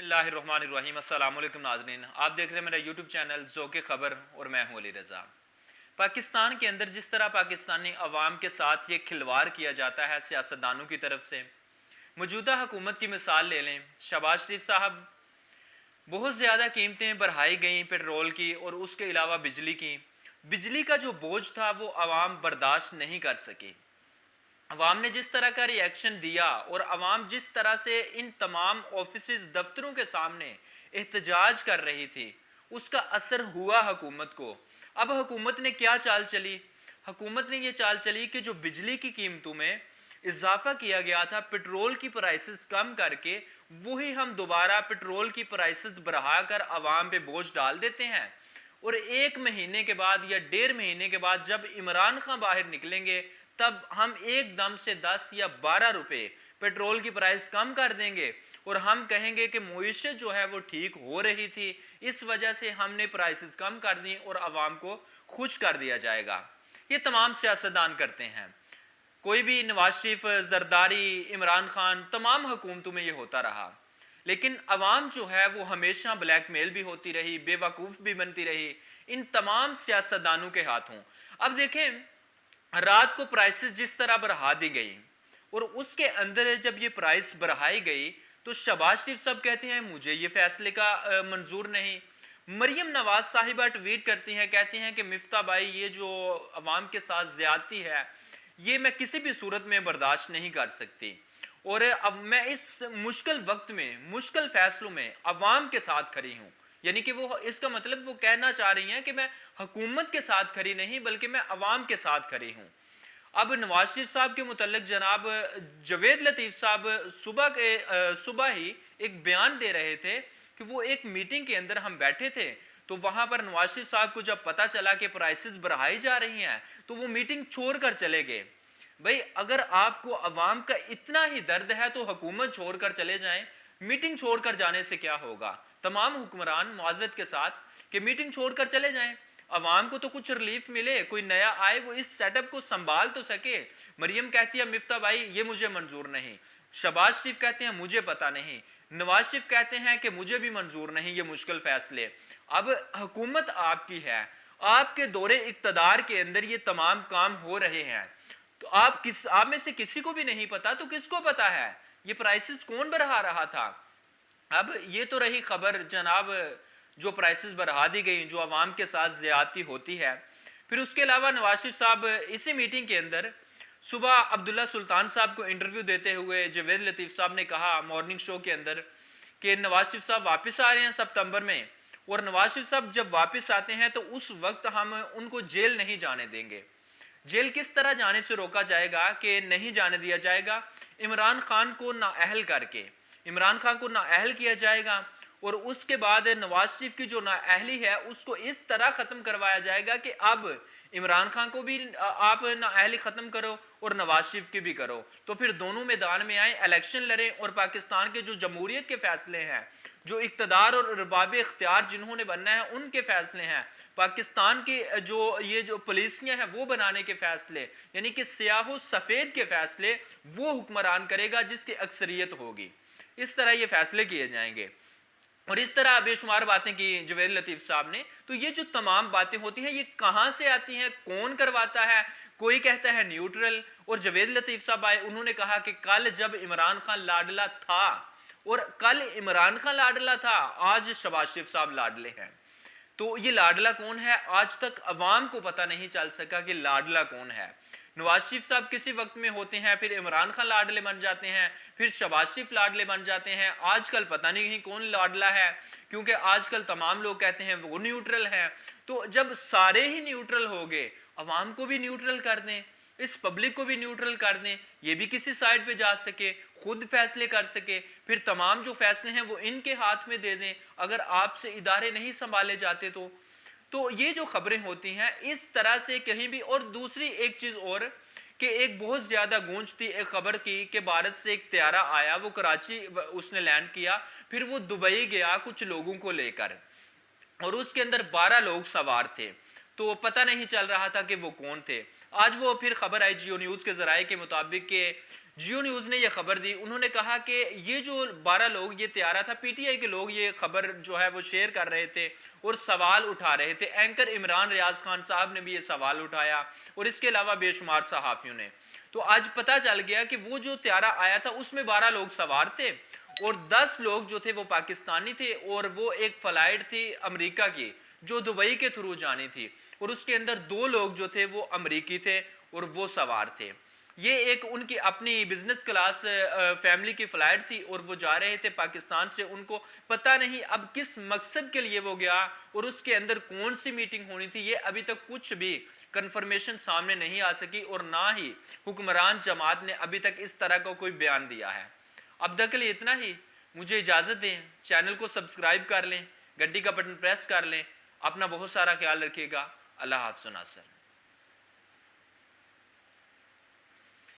बिस्मिल्लाहिर्रहमानिर्रहीम। अस्सलाम वालेकुम नाज़रीन, आप देख रहे हैं मेरा यूट्यूब चैनल ज़ौक़े ख़बर और मैं हूं अली रज़ा। पाकिस्तान के अंदर जिस तरह पाकिस्तानी अवाम के साथ ये खिलवाड़ किया जाता है सियासतदानों की तरफ से, मौजूदा हुकूमत की मिसाल ले लें। शहबाज शरीफ साहब, बहुत ज़्यादा कीमतें बढ़ाई गई पेट्रोल की और उसके अलावा बिजली की। बिजली का जो बोझ था वो अवाम बर्दाश्त नहीं कर सकी। अवाम ने जिस तरह का रिएक्शन दिया और अवाम जिस तरह से इन तमाम ऑफिस दफ्तरों के सामने एहतजाज कर रही थी, उसका असर हुआ हुकूमत को। अब हुकूमत ने क्या चाल चली? हुकूमत ने यह चाल चली कि जो बिजली की कीमतों में इजाफा किया गया था, पेट्रोल की प्राइसेस कम करके वही हम दोबारा पेट्रोल की प्राइसेस बढ़ाकर अवाम पे बोझ डाल देते हैं। और एक महीने के बाद या 1.5 महीने के बाद जब इमरान खान बाहर निकलेंगे, तब हम एकदम से 10 या 12 रुपए पेट्रोल की प्राइस कम कर देंगे और हम कहेंगे कि मुईशत जो है वो ठीक हो रही थी, इस वजह से हमने प्राइसेस कम कर दी और आवाम को खुश कर दिया जाएगा। ये तमाम सियासतदान करते हैं। कोई भी नवाज शरीफ, जरदारी, इमरान खान, तमाम हुकूमतों में ये होता रहा। लेकिन अवाम जो है वो हमेशा ब्लैकमेल भी होती रही, बेवकूफ़ भी बनती रही इन तमाम सियासतदानों के हाथों। अब देखें, रात को प्राइसेस जिस तरह बढ़ा दी गई और उसके अंदर जब ये प्राइस बढ़ाई गई तो शहबाज शरीफ साहब कहते हैं मुझे ये फैसले का मंजूर नहीं। मरियम नवाज साहिबा ट्वीट करती हैं, कहती हैं कि मिफ्ता भाई, ये जो अवाम के साथ ज्यादती है ये मैं किसी भी सूरत में बर्दाश्त नहीं कर सकती और अब मैं इस मुश्किल वक्त में, मुश्किल फैसलों में अवाम के साथ खड़ी हूँ। यानी कि वो, इसका मतलब वो कहना चाह रही हैं कि मैं हुकूमत के साथ खड़ी नहीं बल्कि मैं अवाम के साथ खड़ी हूँ। अब नवाज शरीफ साहब के मुतल्लिक जनाब जवेद लतीफ़ साहब सुबह ही एक बयान दे रहे थे कि वो एक मीटिंग के अंदर हम बैठे थे, तो वहां पर नवाज शरीफ साहब को जब पता चला कि प्राइसेस बढ़ाई जा रही हैं तो वो मीटिंग छोड़कर चले गए। भाई, अगर आपको अवाम का इतना ही दर्द है तो हुकूमत छोड़कर चले जाएं। मीटिंग छोड़कर जाने से क्या होगा? तमाम हुक्मरान माजरत के साथ कि मीटिंग छोड़कर चले जाएं, अवाम को तो कुछ रिलीफ मिले, कोई नया आए, वो इस सेटअप को संभाल तो सके। मरियम कहती है मिफ्ता भाई ये मुझे मंजूर नहीं, शहबाज शरीफ कहते हैं मुझे पता नहीं, नवाज शरीफ कहते हैं कि मुझे भी मंजूर नहीं ये मुश्किल फैसले। अब हुकूमत आपकी है, आपके दौरे इक्तदार के अंदर ये तमाम काम हो रहे हैं, तो आप में से किसी को भी नहीं पता, तो किसको पता है ये प्राइसेस कौन बढ़ा रहा था? अब ये तो रही खबर जनाब, जो प्राइसेस बढ़ा दी गई, जो आवाम के साथ ज्यादती होती है। फिर उसके अलावा नवाज शरीफ साहब इसी मीटिंग के अंदर सुबह अब्दुल्ला सुल्तान साहब को इंटरव्यू देते हुए जवेद लतीफ़ साहब ने कहा मॉर्निंग शो के अंदर कि नवाज शरीफ साहब वापस आ रहे हैं सितंबर में, और नवाज शरीफ साहब जब वापस आते हैं तो उस वक्त हम उनको जेल नहीं जाने देंगे। जेल किस तरह जाने से रोका जाएगा कि नहीं जाने दिया जाएगा? इमरान खान को नाअहल करके इमरान खान को नाअहल किया जाएगा और उसके बाद नवाज शरीफ की जो नाअहली है उसको इस तरह ख़त्म करवाया जाएगा कि अब इमरान खान को भी आप नाअहली ख़त्म करो और नवाज शरीफ की भी करो, तो फिर दोनों मैदान में आए, इलेक्शन लड़ें और पाकिस्तान के जो जमहूरियत के फैसले हैं, जो इक़्तिदार और रबाब इख्तियार जिन्होंने बनना है उनके फैसले हैं, पाकिस्तान के जो पुलिसियाँ हैं वो बनाने के फैसले, यानी कि सियाह सफ़ेद के फैसले वो हुक्मरान करेगा जिसकी अक्सरियत होगी। इस तरह ये फैसले किए जाएंगे और इस तरह बेशुमार बातें की जवेद लतीफ़ साहब ने। तो ये जो तमाम बातें होती हैं ये कहाँ से आती हैं, कौन करवाता है? कोई कहता है न्यूट्रल, और जवेद लतीफ़ साहब आए, उन्होंने कहा कि कल जब इमरान खान लाडला था, और कल इमरान खान लाडला था, आज शहबाज शरीफ साहब लाडले हैं। तो ये लाडला कौन है? आज तक अवाम को पता नहीं चल सका कि लाडला कौन है। नवाज शरीफ साहब किसी वक्त में होते हैं, फिर इमरान खान लाडले बन जाते हैं, फिर शहबाज शरीफ लाडले बन जाते हैं। आजकल पता नहीं कौन लाडला है, क्योंकि आजकल तमाम लोग कहते हैं वो न्यूट्रल है। तो जब सारे ही न्यूट्रल हो गए, अवाम को भी न्यूट्रल कर दें, इस पब्लिक को भी न्यूट्रल कर दें, ये भी किसी साइड पे जा सके, खुद फैसले कर सके, फिर तमाम जो फैसले हैं वो इनके हाथ में दे दें अगर आपसे इदारे नहीं संभाले जाते तो ये जो खबरें होती हैं इस तरह से कहीं भी। और दूसरी एक चीज़ और कि एक बहुत ज़्यादा गूंज थी एक खबर की कि भारत से एक त्यारा आया, वो कराची उसने लैंड किया, फिर वो दुबई गया कुछ लोगों को लेकर और उसके अंदर 12 लोग सवार थे, तो पता नहीं चल रहा था कि वो कौन थे। आज वो फिर खबर आई जियो न्यूज़ के ज़राए के मुताबिक कि जियो न्यूज़ ने यह खबर दी। उन्होंने कहा कि ये जो 12 लोग, ये त्यारा था, पीटीआई के लोग ये खबर जो है वो शेयर कर रहे थे और सवाल उठा रहे थे। एंकर इमरान रियाज खान साहब ने भी ये सवाल उठाया और इसके अलावा बेशुमार सहाफ़ियों ने। तो आज पता चल गया कि वो जो त्यारा आया था उसमें 12 लोग सवार थे और 10 लोग जो थे वो पाकिस्तानी थे और वो एक फ्लाइट थी अमेरिका की जो दुबई के थ्रू जानी थी और उसके अंदर 2 लोग जो थे वो अमेरिकी थे और वो सवार थे। ये एक उनकी अपनी बिजनेस क्लास फैमिली की फ्लाइट थी और वो जा रहे थे पाकिस्तान से। उनको पता नहीं अब किस मकसद के लिए वो गया और उसके अंदर कौन सी मीटिंग होनी थी, ये अभी तक कुछ भी कंफर्मेशन सामने नहीं आ सकी और ना ही हुक्मरान जमात ने अभी तक इस तरह का कोई बयान दिया है। अब तक के लिए इतना ही। मुझे इजाज़त दें, चैनल को सब्सक्राइब कर लें, घंटी का बटन प्रेस कर लें। अपना बहुत सारा ख्याल रखिएगा। अल्लाह हाफ़िज़ नासर।